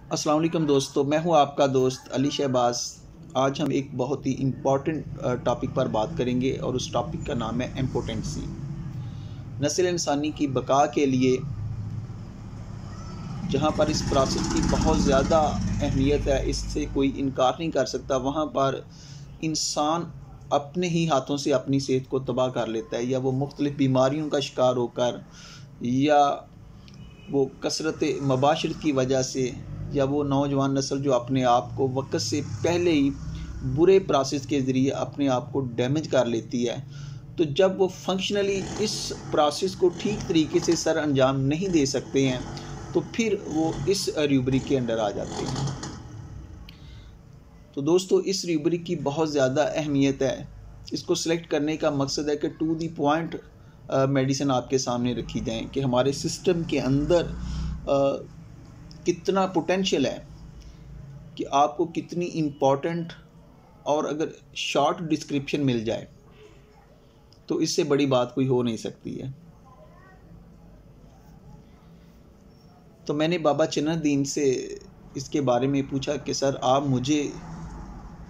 अस्सलाम वालेकुम दोस्तों, मैं हूं आपका दोस्त अली शहबाज। आज हम एक बहुत ही इम्पॉर्टेंट टॉपिक पर बात करेंगे और उस टॉपिक का नाम है इम्पोटेंसी। नस्ल इंसानी की बका के लिए जहां पर इस प्रोसेस की बहुत ज़्यादा अहमियत है, इससे कोई इनकार नहीं कर सकता, वहां पर इंसान अपने ही हाथों से अपनी सेहत को तबाह कर लेता है, या वो मुख्तलिफ़ बीमारियों का शिकार होकर, या वो कसरत मबाशरत की वजह से, या वो नौजवान नस्ल जो अपने आप को वक्त से पहले ही बुरे प्रोसेस के ज़रिए अपने आप को डैमेज कर लेती है। तो जब वो फंक्शनली इस प्रोसेस को ठीक तरीके से सर अंजाम नहीं दे सकते हैं, तो फिर वो इस रूब्रिक के अंडर आ जाते हैं। तो दोस्तों, इस रूब्रिक की बहुत ज़्यादा अहमियत है। इसको सिलेक्ट करने का मकसद है कि टू दी पॉइंट मेडिसिन आपके सामने रखी जाए कि हमारे सिस्टम के अंदर कितना पोटेंशियल है, कि आपको कितनी इम्पोर्टेंट, और अगर शॉर्ट डिस्क्रिप्शन मिल जाए तो इससे बड़ी बात कोई हो नहीं सकती है। तो मैंने बाबा चन्नदीन से इसके बारे में पूछा कि सर आप मुझे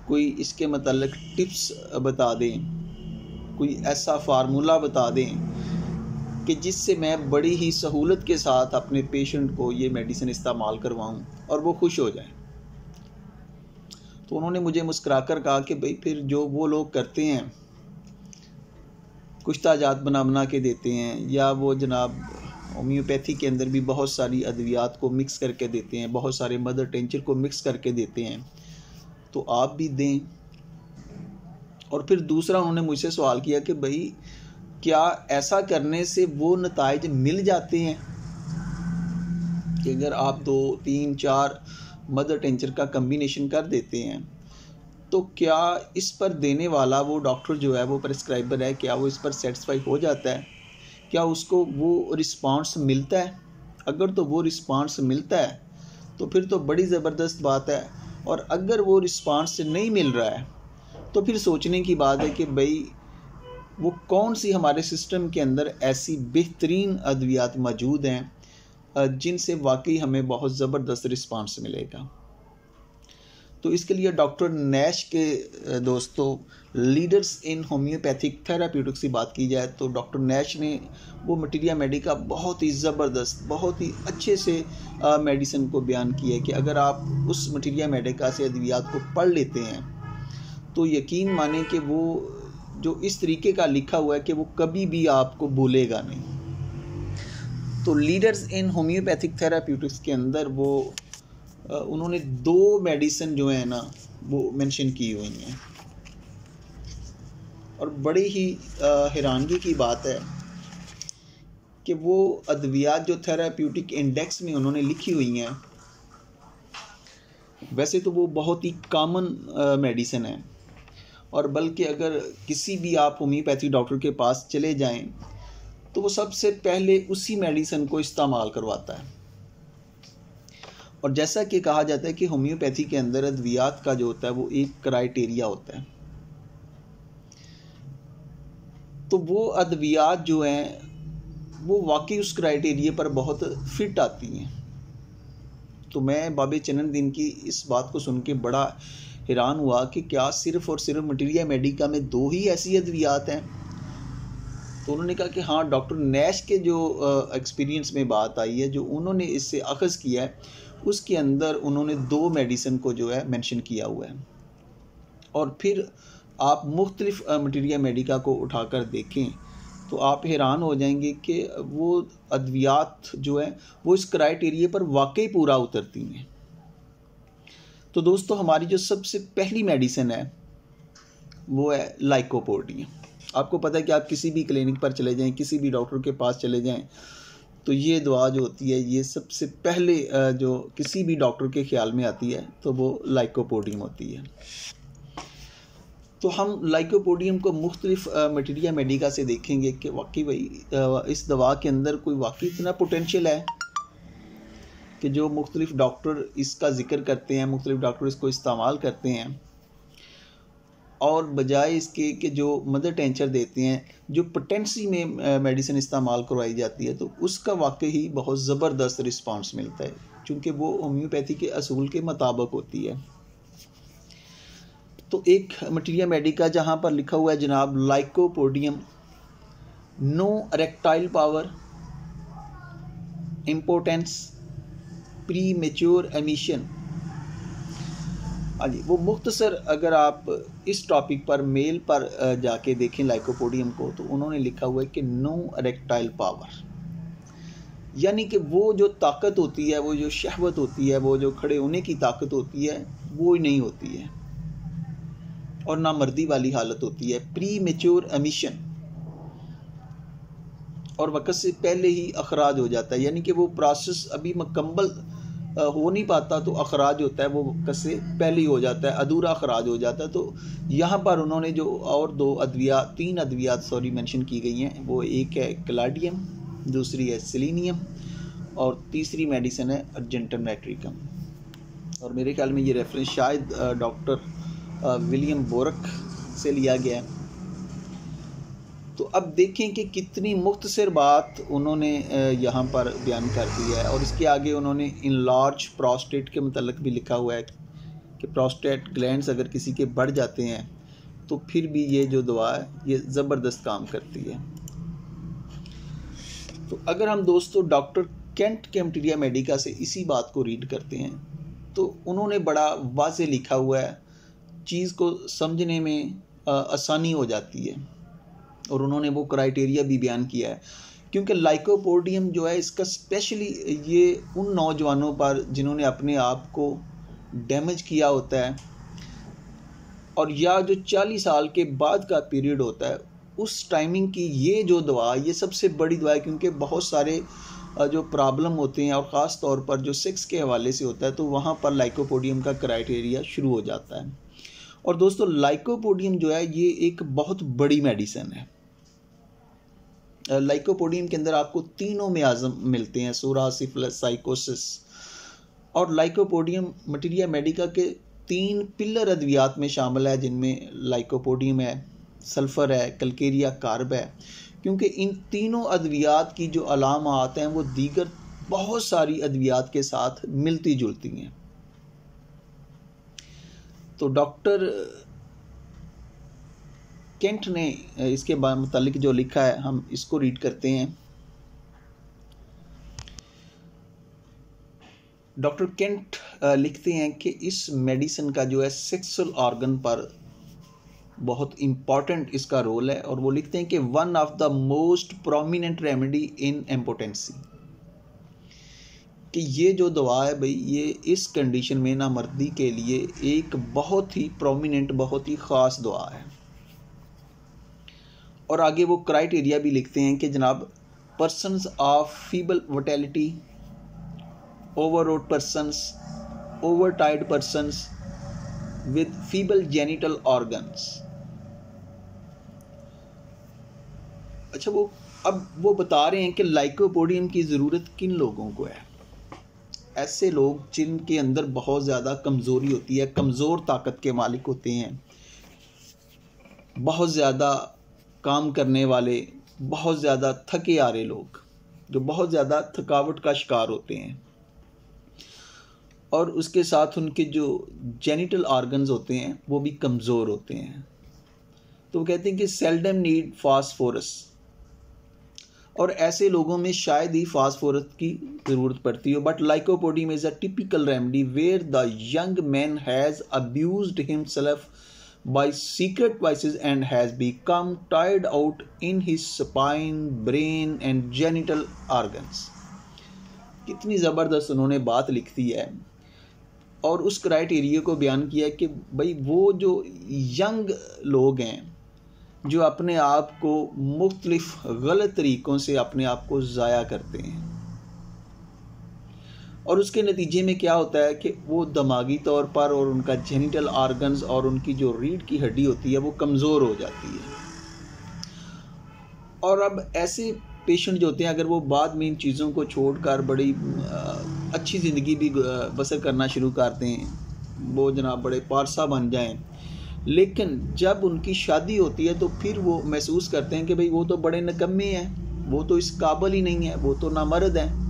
कोई इसके मतलब टिप्स बता दें, कोई ऐसा फार्मूला बता दें कि जिससे मैं बड़ी ही सहूलत के साथ अपने पेशेंट को ये मेडिसिन इस्तेमाल करवाऊं और वो खुश हो जाए। तो उन्होंने मुझे मुस्कुराकर कहा कि भाई, फिर जो वो लोग करते हैं, कुश्ता जात बना के देते हैं, या वो जनाब होम्योपैथी के अंदर भी बहुत सारी अद्वियात को मिक्स करके देते हैं, बहुत सारे मदर टिंचर को मिक्स करके देते हैं, तो आप भी दें। और फिर दूसरा उन्होंने मुझसे सवाल किया कि भाई, क्या ऐसा करने से वो नताइज मिल जाते हैं कि अगर आप 2, 3, 4 मदर टिंचर का कम्बिनेशन कर देते हैं, तो क्या इस पर देने वाला वो डॉक्टर जो है, वो प्रिस्क्राइबर है, क्या वो इस पर सेटिस्फाई हो जाता है? क्या उसको वो रिस्पांस मिलता है? अगर तो वो रिस्पांस मिलता है तो फिर तो बड़ी ज़बरदस्त बात है, और अगर वो रिस्पांस नहीं मिल रहा है तो फिर सोचने की बात है कि भाई, वो कौन सी हमारे सिस्टम के अंदर ऐसी बेहतरीन अद्वियात मौजूद हैं जिनसे वाकई हमें बहुत ज़बरदस्त रिस्पांस मिलेगा। तो इसके लिए डॉक्टर नैश के दोस्तों, लीडर्स इन होम्योपैथिक थेराप्यूटिक्स की बात की जाए तो डॉक्टर नैश ने वो मटीरिया मेडिका बहुत ही ज़बरदस्त, बहुत ही अच्छे से मेडिसिन को बयान किया है कि अगर आप उस मटीरिया मेडिका से अद्वियात को पढ़ लेते हैं तो यकीन माने कि वो जो इस तरीके का लिखा हुआ है कि वो कभी भी आपको भूलेगा नहीं। तो लीडर्स इन होम्योपैथिक थेराप्यूटिक्स के अंदर वो उन्होंने 2 मेडिसिन जो है ना, वो मेंशन की हुई हैं, और बड़ी ही हैरानगी की बात है कि वो अद्वियात जो थेराप्यूटिक इंडेक्स में उन्होंने लिखी हुई हैं, वैसे तो वो बहुत ही कॉमन मेडिसिन है, और बल्कि अगर किसी भी आप होम्योपैथी डॉक्टर के पास चले जाएं तो वो सबसे पहले उसी मेडिसिन को इस्तेमाल करवाता है। और जैसा कि कहा जाता है कि होम्योपैथी के अंदर अद्वियात का जो होता है वो एक क्राइटेरिया होता है, तो वो अद्वियात जो हैं वो वाकई उस क्राइटेरिया पर बहुत फिट आती हैं। तो मैं बाबा चन्नदीन की इस बात को सुन के बड़ा हैरान हुआ कि क्या सिर्फ़ और सिर्फ मटीरिया मेडिका में 2 ही ऐसी अद्वियात हैं? तो उन्होंने कहा कि हाँ, डॉक्टर नैश के जो एक्सपीरियंस में बात आई है, जो उन्होंने इससे अखज़ किया है, उसके अंदर उन्होंने 2 मेडिसिन को जो है मेंशन किया हुआ है। और फिर आप मुख्तलिफ मटीरिया मेडिका को उठाकर देखें तो आप हैरान हो जाएंगे कि वो अद्वियात जो है वो इस क्राइटेरिया पर वाकई पूरा उतरती हैं। तो दोस्तों, हमारी जो सबसे पहली मेडिसिन है वो है लाइकोपोडियम। आपको पता है कि आप किसी भी क्लिनिक पर चले जाएं, किसी भी डॉक्टर के पास चले जाएं, तो ये दवा जो होती है, ये सबसे पहले जो किसी भी डॉक्टर के ख्याल में आती है तो वो लाइकोपोडियम होती है। तो हम लाइकोपोडियम को मुख्तलिफ मटीरिया मेडिका से देखेंगे कि वाकई भाई इस दवा के अंदर कोई वाकई इतना पोटेंशियल है कि जो मुख्तलिफ डॉक्टर इसका जिक्र करते हैं, मुख्तलिफ डॉक्टर इसको इस्तेमाल करते हैं, और बजाय इसके कि जो मदर टेंचर देते हैं, जो पोटेंसी में मेडिसिन इस्तेमाल करवाई जाती है, तो उसका वाकई ही बहुत ज़बरदस्त रिस्पांस मिलता है, क्योंकि वो होम्योपैथी के असूल के मुताबिक होती है। तो एक मटीरिया मेडिका जहाँ पर लिखा हुआ है जनाब, lycopodium, no erectile power, impotence, premature emission. हाँ जी, वो मुख्तसर अगर आप इस टॉपिक पर मेल पर जाके देखें लाइकोपोडियम को, तो उन्होंने लिखा हुआ है कि नो इरेक्टाइल पावर, यानी कि वो जो ताकत होती है, वो जो शहवत होती है, वो जो खड़े होने की ताकत होती है, वो ही नहीं होती है, और ना मर्दी वाली हालत होती है। प्री मेच्योर एमिशन, और वक्त से पहले ही अखराज हो जाता है, यानी कि वो प्रोसेस अभी मुकम्मल हो नहीं पाता, तो अखराज होता है वो वक्त से पहले ही हो जाता है, अधूरा अखराज हो जाता है। तो यहाँ पर उन्होंने जो और तीन अद्वियात मेंशन की गई हैं, वो एक है क्लाडियम, दूसरी है सेलेनियम, और तीसरी मेडिसिन है अर्जेंटम नाइट्रिकम। और मेरे ख्याल में ये रेफरेंस शायद डॉक्टर विलियम बोरक से लिया गया है। तो अब देखें कि कितनी मुख्तसर बात उन्होंने यहाँ पर बयान कर दी है। और इसके आगे उन्होंने इनलार्ज प्रोस्टेट के मतलब भी लिखा हुआ है कि प्रोस्टेट ग्लैंड्स अगर किसी के बढ़ जाते हैं तो फिर भी ये जो दवा है ये ज़बरदस्त काम करती है। तो अगर हम दोस्तों डॉक्टर केंट के मटीरिया मेडिका से इसी बात को रीड करते हैं, तो उन्होंने बड़ा वाज़े लिखा हुआ है, चीज़ को समझने में आसानी हो जाती है। और उन्होंने वो क्राइटेरिया भी बयान किया है, क्योंकि लाइकोपोडियम जो है इसका स्पेशली ये उन नौजवानों पर जिन्होंने अपने आप को डैमेज किया होता है, और या जो 40 साल के बाद का पीरियड होता है, उस टाइमिंग की ये जो दवा, ये सबसे बड़ी दवा है, क्योंकि बहुत सारे जो प्रॉब्लम होते हैं, और ख़ास तौर पर जो सेक्स के हवाले से होता है, तो वहाँ पर लाइकोपोडियम का क्राइटेरिया शुरू हो जाता है। और दोस्तों लाइकोपोडियम जो है ये एक बहुत बड़ी मेडिसिन है। लाइकोपोडियम के अंदर आपको तीनों में आज़म मिलते हैं, सूरा, सिफिलिस, साइकोसिस। और लाइकोपोडियम मटीरिया मेडिका के 3 पिलर अद्वियात में शामिल है, जिनमें लाइकोपोडियम है, सल्फ़र है, कलकेरिया कार्ब है। क्योंकि इन तीनों अद्वियात की जो अलामात हैं वो दीगर बहुत सारी अद्वियात के साथ मिलती जुलती हैं। तो डॉक्टर केंट ने इसके मुतालिक जो लिखा है, हम इसको रीड करते हैं। डॉक्टर केंट लिखते हैं कि इस मेडिसिन का जो है सेक्सुअल ऑर्गन पर बहुत इम्पॉर्टेंट इसका रोल है। और वो लिखते हैं कि one of the most prominent remedy in impotency, कि ये जो दवा है भाई, ये इस कंडीशन में नामर्दी के लिए एक बहुत ही प्रोमिनेंट, बहुत ही ख़ास दवा है। और आगे वो क्राइटेरिया भी लिखते हैं कि जनाब, persons of feeble motility, overweight persons, overtired persons with feeble genital organs. अच्छा, वो बता रहे हैं कि लाइकोपोडियम की ज़रूरत किन लोगों को है। ऐसे लोग जिनके अंदर बहुत ज़्यादा कमज़ोरी होती है, कमज़ोर ताकत के मालिक होते हैं, बहुत ज़्यादा काम करने वाले, बहुत ज़्यादा थके हारे लोग, जो बहुत ज़्यादा थकावट का शिकार होते हैं, और उसके साथ उनके जो जेनिटल ऑर्गन्स होते हैं वो भी कमज़ोर होते हैं। तो वो कहते हैं कि सेल्डम नीड फास्फोरस, और ऐसे लोगों में शायद ही फास्फोरस की ज़रूरत पड़ती हो। But lycopodium is a typical remedy where the young man has abused himself by secret vices and has become tired out in his spine, brain and genital organs। कितनी ज़बरदस्त उन्होंने बात लिखती है, और उस क्राइटेरिया को बयान किया कि भाई वो जो यंग लोग हैं जो अपने आप को मुख्तलिफ गलत तरीक़ों से अपने आप को ज़ाया करते हैं, और उसके नतीजे में क्या होता है कि वो दिमागी तौर पर और उनका जेनिटल ऑर्गन्स और उनकी जो रीढ़ की हड्डी होती है वो कमज़ोर हो जाती है। और अब ऐसे पेशेंट जो होते हैं, अगर वो बाद में इन चीज़ों को छोड़कर बड़ी अच्छी ज़िंदगी भी बसर करना शुरू करते हैं, वो जनाब बड़े पारसा बन जाएं, लेकिन जब उनकी शादी होती है तो फिर वो महसूस करते हैं कि भाई वो तो बड़े निकम्मे हैं, वो तो इस काबिल ही नहीं है, वो तो नामर्द हैं।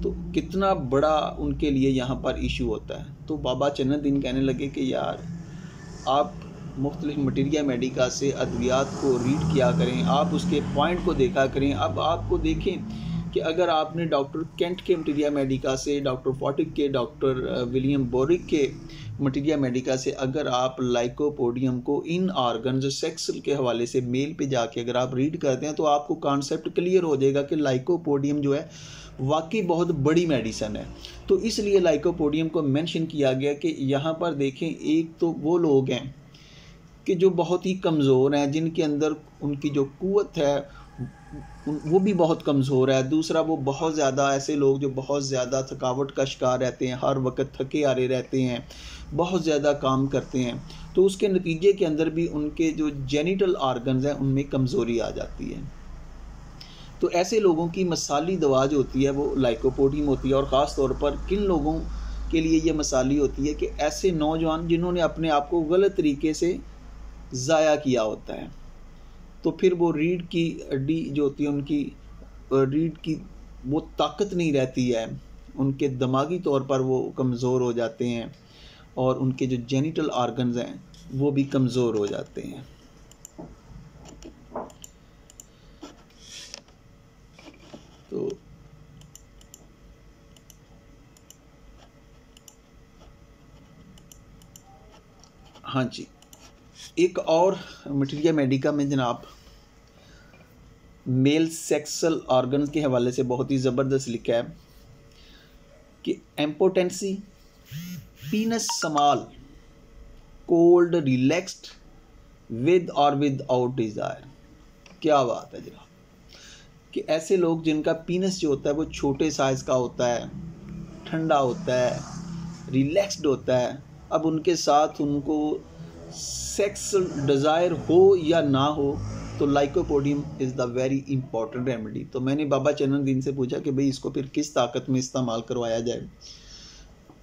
तो कितना बड़ा उनके लिए यहाँ पर इशू होता है। तो बाबा चन्नदीन कहने लगे कि यार आप मुख्तलिफ मटीरिया मेडिका से अद्वियात को रीड किया करें, आप उसके पॉइंट को देखा करें। अब आपको देखें कि अगर आपने डॉक्टर केंट के मटीरिया मेडिका से, डॉक्टर फॉटिक के, डॉक्टर विलियम बोरिक के मटीरिया मेडिका से अगर आप लाइकोपोडियम को इन ऑर्गन्स सेक्स के हवाले से मेल पे जाके अगर आप रीड करते हैं तो आपको कॉन्सेप्ट क्लियर हो जाएगा कि लाइकोपोडियम जो है वाकई बहुत बड़ी मेडिसन है। तो इसलिए लाइकोपोडियम को मेंशन किया गया कि यहाँ पर देखें, एक तो वो लोग हैं कि जो बहुत ही कमज़ोर हैं, जिनके अंदर उनकी जो कुव्वत है वो भी बहुत कमज़ोर है। दूसरा, वो बहुत ज़्यादा ऐसे लोग जो बहुत ज़्यादा थकावट का शिकार रहते हैं, हर वक्त थके हारे रहते हैं, बहुत ज़्यादा काम करते हैं। तो उसके नतीजे के अंदर भी उनके जो जेनिटल ऑर्गन्स हैं उनमें कमज़ोरी आ जाती है। तो ऐसे लोगों की मसाली दवा जो होती है वो लाइकोपोडियम होती है। और ख़ास तौर पर किन लोगों के लिए ये मसाली होती है कि ऐसे नौजवान जिन्होंने अपने आप को गलत तरीके से ज़ाया किया होता है। तो फिर वो रीढ़ की हड्डी जो होती है उनकी रीढ़ की वो ताकत नहीं रहती है, उनके दिमागी तौर पर वो कमज़ोर हो जाते हैं और उनके जो जेनिटल ऑर्गन्स हैं वो भी कमज़ोर हो जाते हैं। तो हाँ जी, एक और मटीरिया मेडिका में जनाब मेल सेक्सुअल ऑर्गन्स के हवाले से बहुत ही ज़बरदस्त लिखा है कि impotency, penis small, cold, relaxed, with और विदाउट डिज़ायर। क्या बात है जनाब कि ऐसे लोग जिनका पीनस जो होता है वो छोटे साइज़ का होता है, ठंडा होता है, रिलैक्स्ड होता है। अब उनके साथ उनको सेक्स डिज़ायर हो या ना हो तो lycopodium is the very important remedy. तो मैंने बाबा चन्नदीन से पूछा कि भाई इसको फिर किस ताकत में इस्तेमाल करवाया जाए।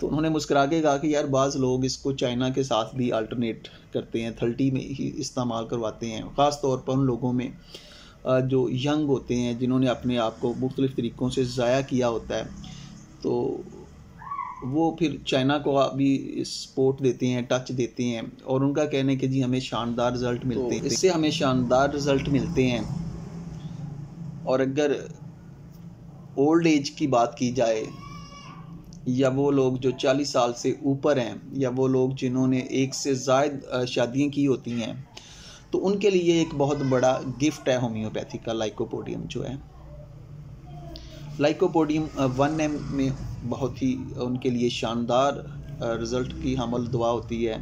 तो उन्होंने मुस्कुरा के कहा कि यार बाज़ लोग इसको चाइना के साथ भी अल्टरनेट करते हैं, 30 में ही इस्तेमाल करवाते हैं। ख़ास तौर पर उन लोगों में जो यंग होते हैं, जिन्होंने अपने आप को मुख्तलिफ़ तरीक़ों से ज़ाया किया होता है, तो वो फिर चाइना को भी सपोर्ट देते हैं, टच देते हैं और उनका कहना है कि जी हमें शानदार रिज़ल्ट मिलते हैं, इससे हमें शानदार रिज़ल्ट मिलते हैं। और अगर ओल्ड एज की बात की जाए या वो लोग जो 40 साल से ऊपर हैं या वो लोग जिन्होंने एक से ज़ायद शादियाँ की होती हैं, तो उनके लिए एक बहुत बड़ा गिफ्ट है होम्योपैथी का लाइकोपोडियम जो है। लाइकोपोडियम 1 ml में बहुत ही उनके लिए शानदार रिज़ल्ट की हमल दुआ होती है।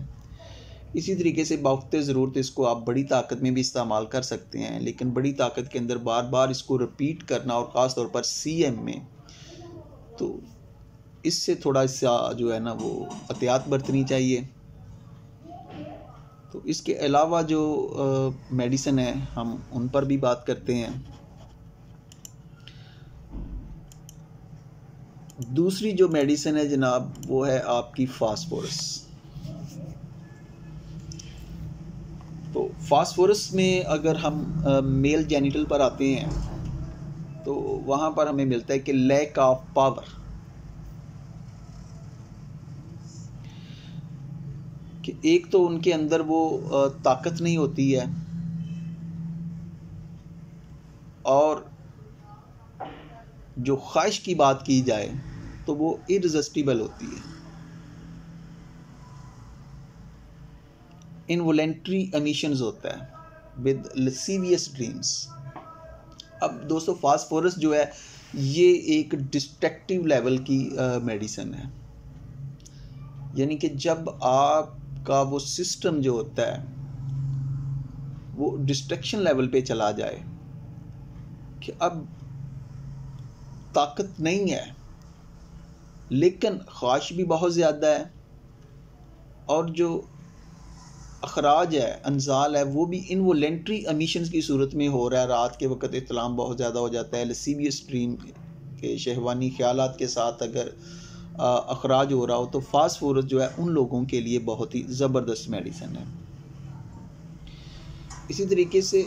इसी तरीके से बवक़्ते ज़रूरत इसको आप बड़ी ताकत में भी इस्तेमाल कर सकते हैं, लेकिन बड़ी ताकत के अंदर बार बार इसको रिपीट करना और ख़ास तौर पर CM में, तो इससे थोड़ा सा जो है ना वो एहतियात बरतनी चाहिए। तो इसके अलावा जो मेडिसिन है हम उन पर भी बात करते हैं। दूसरी जो मेडिसिन है जनाब वो है आपकी फास्फोरस। तो फास्फोरस में अगर हम मेल जेनिटल पर आते हैं तो वहाँ पर हमें मिलता है कि लैक ऑफ पावर, कि एक तो उनके अंदर वो ताकत नहीं होती है और जो ख्वाहिश की बात की जाए तो वो इररेसिस्टिबल होती है, इनवॉलेंट्री एमिशंस होता है विद लसीवियस ड्रीम्स। अब दोस्तों फास्फोरस जो है ये एक डिस्ट्रक्टिव लेवल की मेडिसिन है, यानी कि जब आपका वो सिस्टम जो होता है वो डिस्ट्रक्शन लेवल पे चला जाए कि अब ताकत नहीं है लेकिन ख्वाहिश भी बहुत ज़्यादा है और जो अखराज है, अंजाल है, वो भी इनवॉलेंट्री एमिशंस की सूरत में हो रहा है। रात के वक्त इत्तलाम बहुत ज़्यादा हो जाता है, लसीवियस ड्रीम के शहवानी ख्यालात के साथ अगर अखराज हो रहा हो, तो फास्फोरस जो है उन लोगों के लिए बहुत ही ज़बरदस्त मेडिसिन है। इसी तरीके से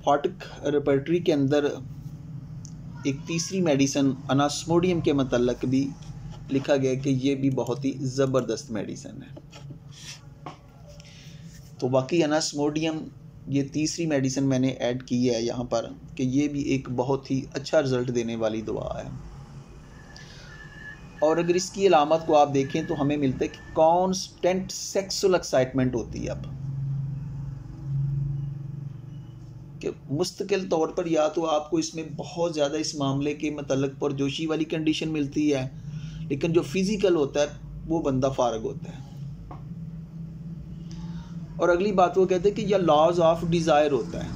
फाटिक रेपर्टरी के अंदर एक तीसरी मेडिसिन अनास्मोडियम के मतलब भी लिखा गया कि ये भी बहुत ही ज़बरदस्त मेडिसिन है। तो बाकी अनास्मोडियम ये तीसरी मेडिसिन मैंने ऐड की है यहाँ पर कि ये भी एक बहुत ही अच्छा रिज़ल्ट देने वाली दवा है। और अगर इसकी अलामत को आप देखें तो हमें मिलता है कि कांस्टेंट सेक्सुअल एक्साइटमेंट होती है अब, कि मुस्तकिल तौर पर या तो आपको इसमें बहुत ज़्यादा इस मामले के मतलब पुरजोशी वाली कंडीशन मिलती है, लेकिन जो फिज़िकल होता है वो बंदा फारग होता है। और अगली बात वो कहते हैं कि यह लॉज ऑफ डिज़ायर होता है,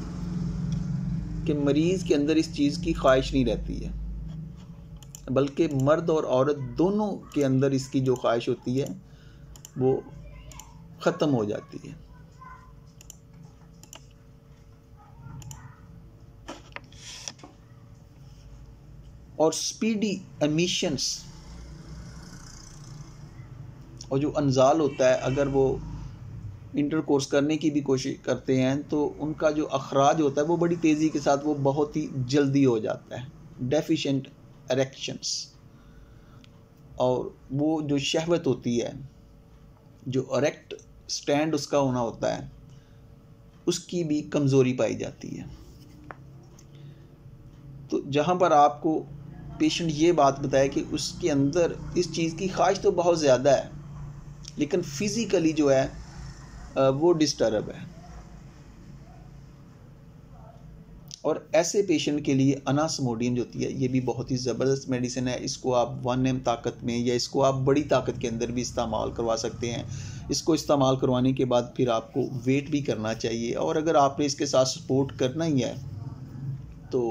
कि मरीज़ के अंदर इस चीज़ की ख्वाहिश नहीं रहती है, बल्कि मर्द और औरत दोनों के अंदर इसकी जो ख्वाहिश होती है वो ख़त्म हो जाती है। और स्पीडी एमिशंस और जो अनजाल होता है, अगर वो इंटरकोर्स करने की भी कोशिश करते हैं तो उनका जो अखराज होता है वो बड़ी तेज़ी के साथ वो बहुत ही जल्दी हो जाता है, डेफिशिएंट एरेक्शंस। और वो जो शहवत होती है, जो एरेक्ट स्टैंड उसका होना होता है, उसकी भी कमज़ोरी पाई जाती है। तो जहाँ पर आपको पेशेंट ये बात बताए कि उसके अंदर इस चीज़ की ख्वाहिश तो बहुत ज़्यादा है, लेकिन फिज़िकली जो है वो डिस्टर्ब है, और ऐसे पेशेंट के लिए अनास्मोडियम जो होती है ये भी बहुत ही ज़बरदस्त मेडिसिन है। इसको आप 1 mg ताकत में या इसको आप बड़ी ताकत के अंदर भी इस्तेमाल करवा सकते हैं। इसको इस्तेमाल करवाने के बाद फिर आपको वेट भी करना चाहिए, और अगर आपने इसके साथ सपोर्ट करना ही है तो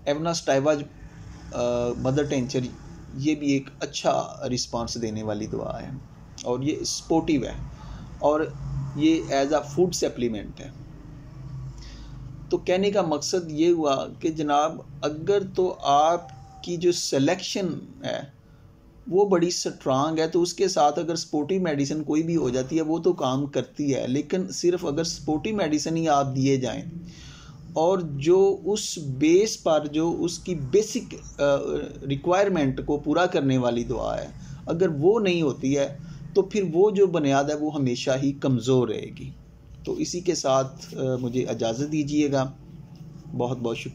एवनास्टाइवा मदर टेंचर ये भी एक अच्छा रिस्पांस देने वाली दवा है, और ये स्पोर्टिव है, और ये एज अ फूड सप्लीमेंट है। तो कहने का मकसद ये हुआ कि जनाब अगर तो आपकी जो सिलेक्शन है वो बड़ी स्ट्रांग है तो उसके साथ अगर स्पोर्टिव मेडिसिन कोई भी हो जाती है वो तो काम करती है, लेकिन सिर्फ अगर स्पोर्टिव मेडिसिन ही आप दिए जाएं और जो उस बेस पर जो उसकी बेसिक रिक्वायरमेंट को पूरा करने वाली दवा है अगर वो नहीं होती है तो फिर वो जो बुनियाद है वो हमेशा ही कमज़ोर रहेगी। तो इसी के साथ मुझे इजाज़त दीजिएगा। बहुत बहुत शुक्रिया।